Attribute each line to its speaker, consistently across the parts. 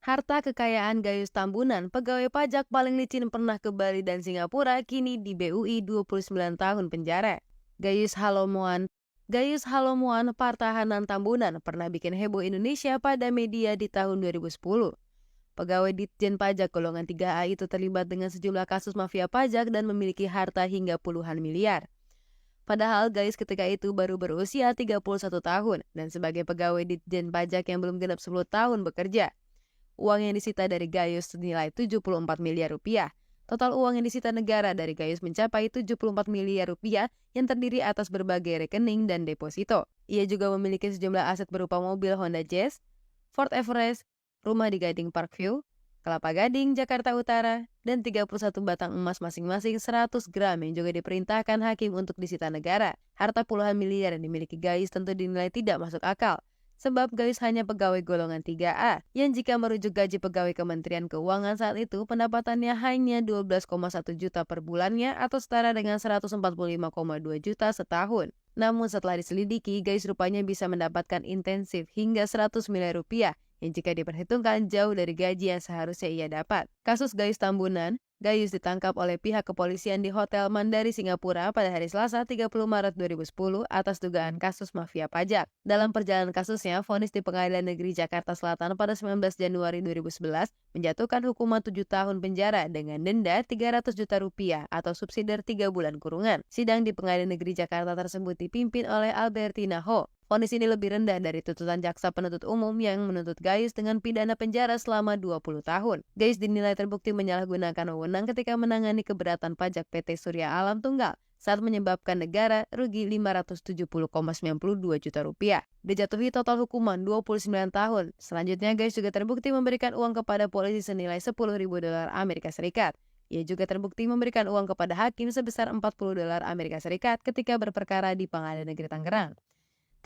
Speaker 1: Harta kekayaan Gayus Tambunan, pegawai pajak paling licin pernah ke Bali dan Singapura, kini di BUI 29 tahun penjara. Gayus Halomuan Partahanan Tambunan pernah bikin heboh Indonesia pada media di tahun 2010. Pegawai Ditjen Pajak golongan 3A itu terlibat dengan sejumlah kasus mafia pajak dan memiliki harta hingga puluhan miliar. Padahal Gayus ketika itu baru berusia 31 tahun dan sebagai pegawai Ditjen Pajak yang belum genap 10 tahun bekerja. Uang yang disita dari Gayus senilai 74 miliar rupiah. Total uang yang disita negara dari Gayus mencapai 74 miliar rupiah yang terdiri atas berbagai rekening dan deposito. Ia juga memiliki sejumlah aset berupa mobil Honda Jazz, Ford Everest, rumah di Gading Parkview, Kelapa Gading, Jakarta Utara, dan 31 batang emas masing-masing 100 gram yang juga diperintahkan hakim untuk disita negara. Harta puluhan miliar yang dimiliki Gayus tentu dinilai tidak masuk akal. Sebab Gayus hanya pegawai golongan 3A, yang jika merujuk gaji pegawai Kementerian Keuangan saat itu, pendapatannya hanya 12,1 juta per bulannya atau setara dengan 145,2 juta setahun. Namun setelah diselidiki, Gayus rupanya bisa mendapatkan intensif hingga 100 miliar rupiah, yang jika diperhitungkan jauh dari gaji yang seharusnya ia dapat. Kasus Gayus Tambunan, Gayus ditangkap oleh pihak kepolisian di Hotel Mandari, Singapura pada hari Selasa 30 Maret 2010 atas dugaan kasus mafia pajak. Dalam perjalanan kasusnya, vonis di Pengadilan Negeri Jakarta Selatan pada 19 Januari 2011 menjatuhkan hukuman 7 tahun penjara dengan denda 300 juta rupiah atau subsidiar 3 bulan kurungan. Sidang di Pengadilan Negeri Jakarta tersebut dipimpin oleh Albertina Ho. Vonis ini lebih rendah dari tuntutan jaksa penuntut umum yang menuntut Gayus dengan pidana penjara selama 20 tahun. Gayus dinilai terbukti menyalahgunakan wewenang ketika menangani keberatan pajak PT Surya Alam Tunggal saat menyebabkan negara rugi 570,92 juta rupiah. Dijatuhi total hukuman 29 tahun. Selanjutnya Gayus juga terbukti memberikan uang kepada polisi senilai 10.000 dolar Amerika Serikat. Ia juga terbukti memberikan uang kepada hakim sebesar 40 dolar Amerika Serikat ketika berperkara di Pengadilan Negeri Tangerang.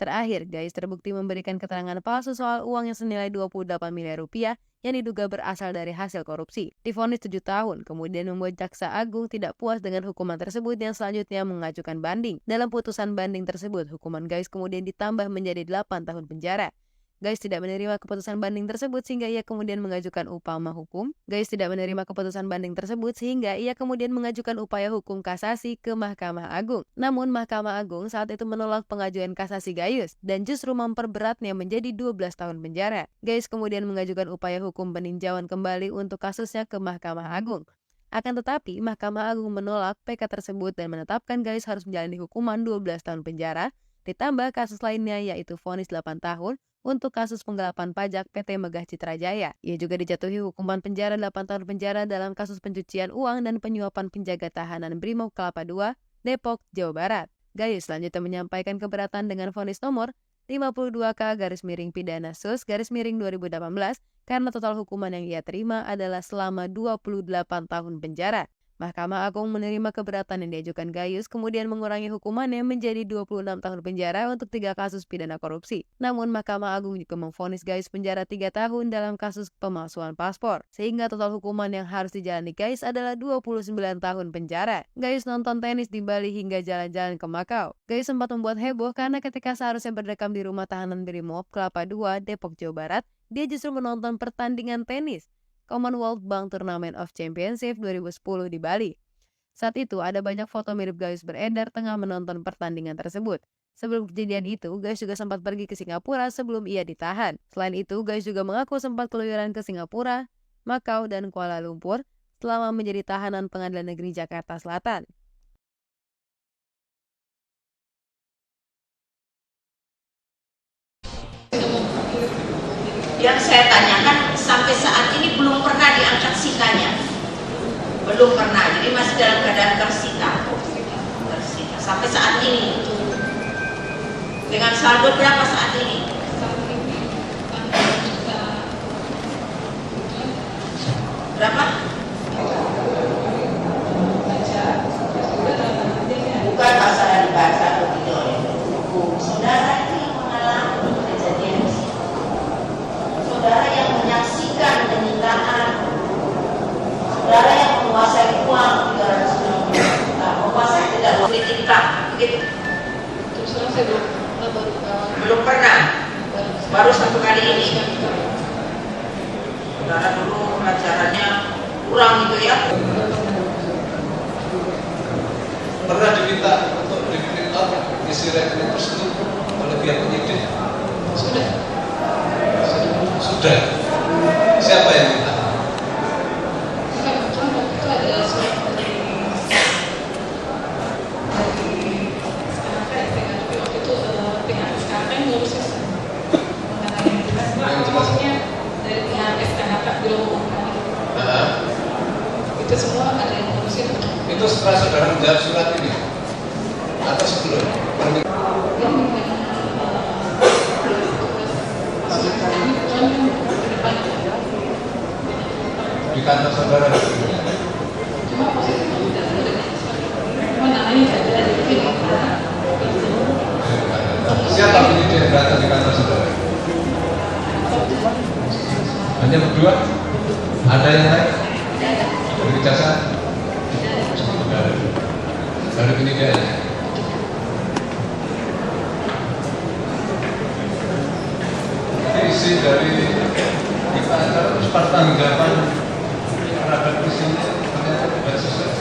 Speaker 1: Terakhir, Gayus terbukti memberikan keterangan palsu soal uang yang senilai 28 miliar rupiah yang diduga berasal dari hasil korupsi. Divonis 7 tahun, kemudian membuat Jaksa Agung tidak puas dengan hukuman tersebut yang selanjutnya mengajukan banding. Dalam putusan banding tersebut, hukuman Gayus kemudian ditambah menjadi 8 tahun penjara. Gayus tidak menerima keputusan banding tersebut sehingga ia kemudian mengajukan upaya hukum. Gayus tidak menerima keputusan banding tersebut sehingga ia kemudian mengajukan upaya hukum kasasi ke Mahkamah Agung. Namun Mahkamah Agung saat itu menolak pengajuan kasasi Gayus dan justru memperberatnya menjadi 12 tahun penjara. Gayus kemudian mengajukan upaya hukum peninjauan kembali untuk kasusnya ke Mahkamah Agung. Akan tetapi, Mahkamah Agung menolak PK tersebut dan menetapkan Gayus harus menjalani hukuman 12 tahun penjara, ditambah kasus lainnya yaitu vonis 8 tahun, untuk kasus penggelapan pajak PT Megah Citra Jaya. Ia juga dijatuhi hukuman penjara 8 tahun penjara dalam kasus pencucian uang dan penyuapan penjaga tahanan Brimob Kelapa II, Depok, Jawa Barat. Gayus selanjutnya menyampaikan keberatan dengan vonis nomor 52K/Pidana Sus/2018 karena total hukuman yang ia terima adalah selama 28 tahun penjara. Mahkamah Agung menerima keberatan yang diajukan Gayus, kemudian mengurangi hukumannya menjadi 26 tahun penjara untuk 3 kasus pidana korupsi. Namun Mahkamah Agung juga memvonis Gayus penjara 3 tahun dalam kasus pemalsuan paspor, sehingga total hukuman yang harus dijalani Gayus adalah 29 tahun penjara. Gayus nonton tenis di Bali hingga jalan-jalan ke Makau. Gayus sempat membuat heboh karena ketika seharusnya berdekam di rumah tahanan Brimob Kelapa II, Depok, Jawa Barat, dia justru menonton pertandingan tenis Commonwealth Bank Tournament of Championship 2010 di Bali. Saat itu ada banyak foto mirip Gayus beredar tengah menonton pertandingan tersebut. Sebelum kejadian itu, Gayus juga sempat pergi ke Singapura sebelum ia ditahan. Selain itu, Gayus juga mengaku sempat keluyuran ke Singapura, Makau, dan Kuala Lumpur selama menjadi tahanan Pengadilan Negeri Jakarta Selatan.
Speaker 2: Yang saya tanyakan sampai saat ini belum pernah diangkat sitanya, belum pernah, jadi masih dalam keadaan tersita sampai saat ini. Dengan saldo berapa saat ini? Berapa? Bukan masalah dibaca atau tidak oleh buku. Saudara itu yang mengalami kejadian ini. Saudara yang menyaksikan penyitaan, saudara yang menguasai uang 360 juta, menguasai tidak politik begitu.
Speaker 3: Terus terang saya belum pernah.
Speaker 2: Belum pernah. saudara dulu pelajarannya kurang gitu ya.
Speaker 3: Pernah diminta untuk di-print out isi rekening tersebut oleh pihak penyidik? Sudah. Sudah. Siapa yang minta?
Speaker 4: Itu ada surat dari waktu itu pihak SKP ngurusin mengenai jelasnya dari pihak SKP belum mengumumkan. Itu semua ada yang ngurusin.
Speaker 3: Itu setelah saudara menjawab surat ini atau sebelum? Di kantor saudara.
Speaker 4: Cuma posisinya tidak ada. Cuma namanya tidak ada di sini.
Speaker 3: Siapa penyidik yang datang di kantor saudara? Hanya berdua? Ada yang lain? Dari kejaksaan? Dari penyidik. Isi dari kita terus pertanggapan terhadap isinya ternyata tidak sesuai.